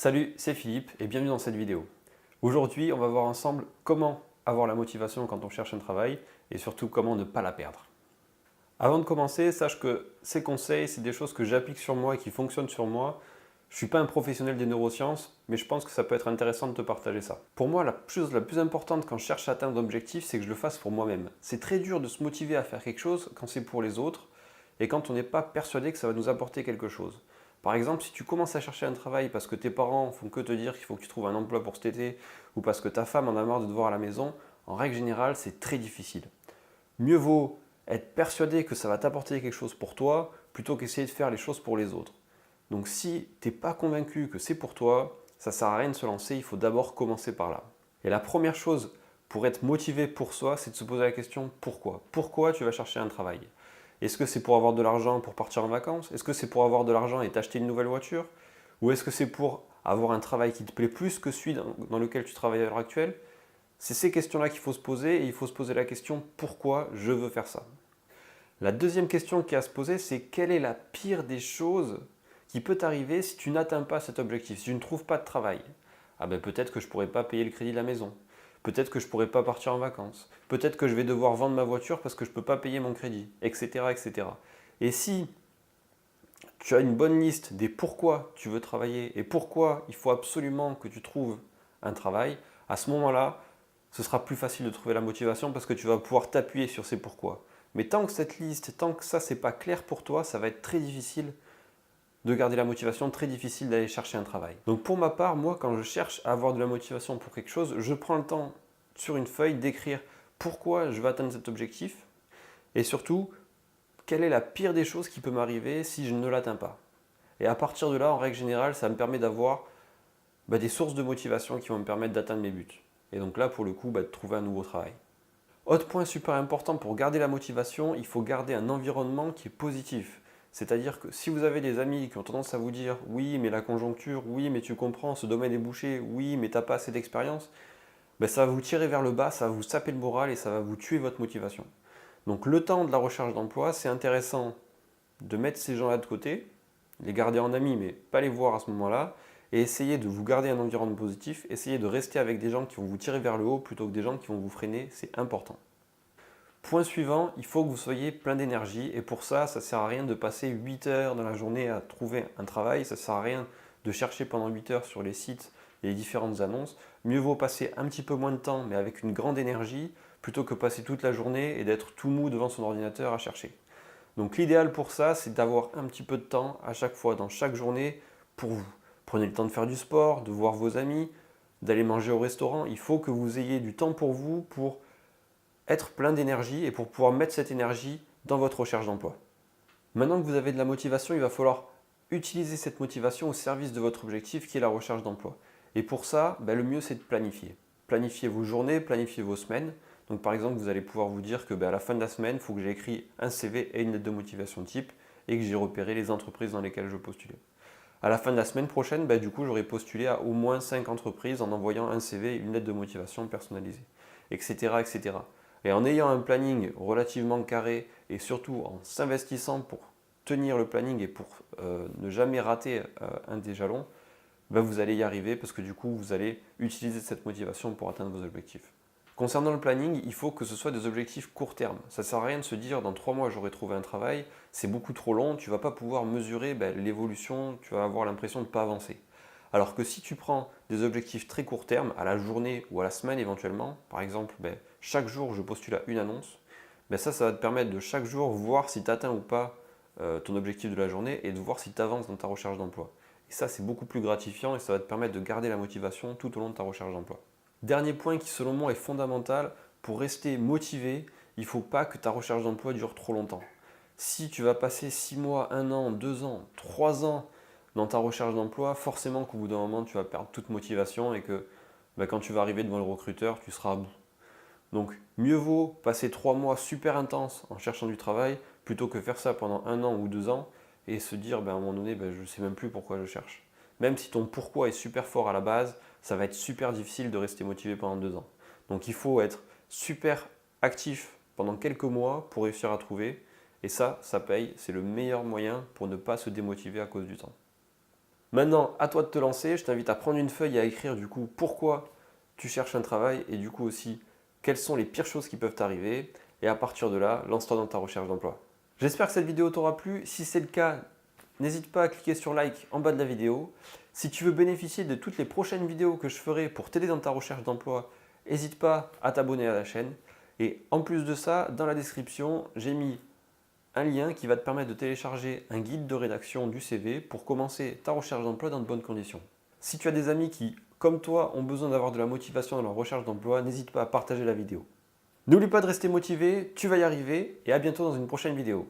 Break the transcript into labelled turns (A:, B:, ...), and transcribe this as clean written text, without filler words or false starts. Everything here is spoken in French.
A: Salut, c'est Philippe et bienvenue dans cette vidéo. Aujourd'hui, on va voir ensemble comment avoir la motivation quand on cherche un travail et surtout comment ne pas la perdre. Avant de commencer, sache que ces conseils, c'est des choses que j'applique sur moi et qui fonctionnent sur moi. Je ne suis pas un professionnel des neurosciences, mais je pense que ça peut être intéressant de te partager ça. Pour moi, la chose la plus importante quand je cherche à atteindre l'objectif, c'est que je le fasse pour moi-même. C'est très dur de se motiver à faire quelque chose quand c'est pour les autres et quand on n'est pas persuadé que ça va nous apporter quelque chose. Par exemple, si tu commences à chercher un travail parce que tes parents font que te dire qu'il faut que tu trouves un emploi pour cet été ou parce que ta femme en a marre de te voir à la maison, en règle générale, c'est très difficile. Mieux vaut être persuadé que ça va t'apporter quelque chose pour toi plutôt qu'essayer de faire les choses pour les autres. Donc si tu n'es pas convaincu que c'est pour toi, ça ne sert à rien de se lancer, il faut d'abord commencer par là. Et la première chose pour être motivé pour soi, c'est de se poser la question pourquoi. Pourquoi tu vas chercher un travail? Est-ce que c'est pour avoir de l'argent pour partir en vacances? Est-ce que c'est pour avoir de l'argent et t'acheter une nouvelle voiture? Ou est-ce que c'est pour avoir un travail qui te plaît plus que celui dans lequel tu travailles à l'heure actuelle? C'est ces questions-là qu'il faut se poser et il faut se poser la question pourquoi je veux faire ça? La deuxième question qui a à se poser, c'est quelle est la pire des choses qui peut t'arriver si tu n'atteins pas cet objectif, si tu ne trouves pas de travail? Ah ben peut-être que je ne pourrais pas payer le crédit de la maison. Peut-être que je ne pourrais pas partir en vacances. Peut-être que je vais devoir vendre ma voiture parce que je ne peux pas payer mon crédit, etc., etc. Et si tu as une bonne liste des pourquoi tu veux travailler et pourquoi il faut absolument que tu trouves un travail, à ce moment-là, ce sera plus facile de trouver la motivation parce que tu vas pouvoir t'appuyer sur ces pourquoi. Mais tant que cette liste, tant que ça, c'est pas clair pour toi, ça va être très difficile de garder la motivation, très difficile d'aller chercher un travail. Donc pour ma part, moi, quand je cherche à avoir de la motivation pour quelque chose, je prends le temps sur une feuille d'écrire pourquoi je veux atteindre cet objectif et surtout, quelle est la pire des choses qui peut m'arriver si je ne l'atteins pas. Et à partir de là, en règle générale, ça me permet d'avoir des sources de motivation qui vont me permettre d'atteindre mes buts. Et donc là, pour le coup, de trouver un nouveau travail. Autre point super important pour garder la motivation, il faut garder un environnement qui est positif. C'est-à-dire que si vous avez des amis qui ont tendance à vous dire oui mais la conjoncture, oui mais tu comprends, ce domaine est bouché, oui mais t'as pas assez d'expérience, ça va vous tirer vers le bas, ça va vous saper le moral et ça va vous tuer votre motivation. Donc le temps de la recherche d'emploi, c'est intéressant de mettre ces gens-là de côté, les garder en amis mais pas les voir à ce moment-là, et essayer de vous garder un environnement positif, essayer de rester avec des gens qui vont vous tirer vers le haut plutôt que des gens qui vont vous freiner, c'est important. Point suivant, il faut que vous soyez plein d'énergie et pour ça, ça ne sert à rien de passer 8 heures dans la journée à trouver un travail, ça ne sert à rien de chercher pendant 8 heures sur les sites et les différentes annonces. Mieux vaut passer un petit peu moins de temps mais avec une grande énergie plutôt que passer toute la journée et d'être tout mou devant son ordinateur à chercher. Donc l'idéal pour ça, c'est d'avoir un petit peu de temps à chaque fois, dans chaque journée, pour vous. Prenez le temps de faire du sport, de voir vos amis, d'aller manger au restaurant. Il faut que vous ayez du temps pour vous, pour être plein d'énergie et pour pouvoir mettre cette énergie dans votre recherche d'emploi. Maintenant que vous avez de la motivation, il va falloir utiliser cette motivation au service de votre objectif qui est la recherche d'emploi. Et pour ça, le mieux c'est de planifier. Planifiez vos journées, planifiez vos semaines. Donc par exemple, vous allez pouvoir vous dire que à la fin de la semaine, il faut que j'ai écrit un CV et une lettre de motivation type et que j'ai repéré les entreprises dans lesquelles je postulais. À la fin de la semaine prochaine, du coup, j'aurai postulé à au moins 5 entreprises en envoyant un CV et une lettre de motivation personnalisée, etc., etc. Et en ayant un planning relativement carré et surtout en s'investissant pour tenir le planning et pour ne jamais rater un des jalons, vous allez y arriver parce que du coup, vous allez utiliser cette motivation pour atteindre vos objectifs. Concernant le planning, il faut que ce soit des objectifs court terme. Ça ne sert à rien de se dire dans 3 mois j'aurai trouvé un travail, c'est beaucoup trop long, tu ne vas pas pouvoir mesurer l'évolution, tu vas avoir l'impression de ne pas avancer. Alors que si tu prends des objectifs très court terme, à la journée ou à la semaine éventuellement, par exemple chaque jour je postule à une annonce, ça va te permettre de chaque jour voir si tu atteins ou pas ton objectif de la journée et de voir si tu avances dans ta recherche d'emploi. Et ça c'est beaucoup plus gratifiant et ça va te permettre de garder la motivation tout au long de ta recherche d'emploi. Dernier point qui selon moi est fondamental, pour rester motivé, il ne faut pas que ta recherche d'emploi dure trop longtemps. Si tu vas passer 6 mois, 1 an, 2 ans, 3 ans dans ta recherche d'emploi, forcément qu'au bout d'un moment tu vas perdre toute motivation et que quand tu vas arriver devant le recruteur, tu seras à bout. Donc mieux vaut passer 3 mois super intenses en cherchant du travail plutôt que faire ça pendant 1 an ou 2 ans et se dire à un moment donné je ne sais même plus pourquoi je cherche. Même si ton pourquoi est super fort à la base, ça va être super difficile de rester motivé pendant 2 ans. Donc il faut être super actif pendant quelques mois pour réussir à trouver. Et ça paye, c'est le meilleur moyen pour ne pas se démotiver à cause du temps. Maintenant, à toi de te lancer. Je t'invite à prendre une feuille et à écrire du coup pourquoi tu cherches un travail et du coup aussi quelles sont les pires choses qui peuvent t'arriver. Et à partir de là, lance-toi dans ta recherche d'emploi. J'espère que cette vidéo t'aura plu. Si c'est le cas, n'hésite pas à cliquer sur like en bas de la vidéo. Si tu veux bénéficier de toutes les prochaines vidéos que je ferai pour t'aider dans ta recherche d'emploi, n'hésite pas à t'abonner à la chaîne. Et en plus de ça, dans la description, j'ai mis un lien qui va te permettre de télécharger un guide de rédaction du CV pour commencer ta recherche d'emploi dans de bonnes conditions. Si tu as des amis qui, comme toi, ont besoin d'avoir de la motivation dans leur recherche d'emploi, n'hésite pas à partager la vidéo. N'oublie pas de rester motivé, tu vas y arriver et à bientôt dans une prochaine vidéo.